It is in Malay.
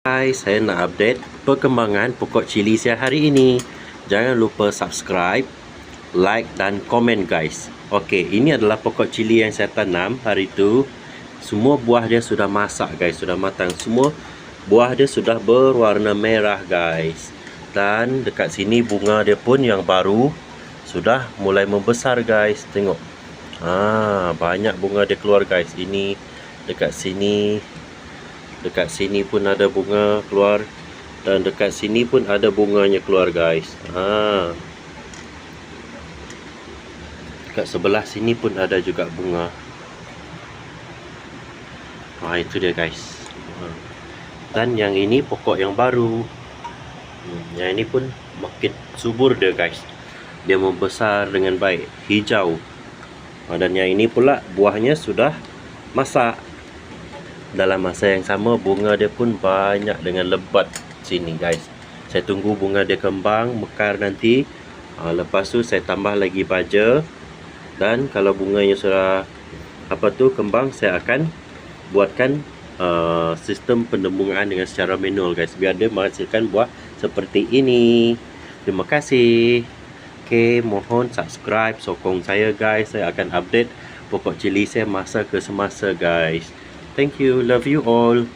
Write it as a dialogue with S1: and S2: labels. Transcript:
S1: Hai, saya nak update perkembangan pokok cili saya hari ini. Jangan lupa subscribe, like dan komen guys. Okey, ini adalah pokok cili yang saya tanam hari itu. Semua buah dia sudah masak guys, sudah matang. Semua buah dia sudah berwarna merah guys. Dan dekat sini bunga dia pun yang baru sudah mulai membesar guys. Tengok. Banyak bunga dia keluar guys. Ini dekat sini. Dekat sini pun ada bunga keluar. Dan dekat sini pun ada bunganya keluar guys. Dekat sebelah sini pun ada juga bunga. Itu dia guys. Dan yang ini pokok yang baru. Yang ini pun makin subur dia guys. Dia membesar dengan baik. Hijau. Dan yang ini pula buahnya sudah masak. Dalam masa yang sama bunga dia pun banyak dengan lebat sini guys. Saya tunggu bunga dia kembang mekar nanti. Lepas tu saya tambah lagi baja. Dan kalau bunganya sudah kembang, saya akan buatkan sistem pendembungan dengan secara manual guys, biar dia menghasilkan buah seperti ini. Terima kasih. Okey, mohon subscribe, sokong saya guys. Saya akan update pokok cili saya masa ke semasa guys. Thank you. Love you all.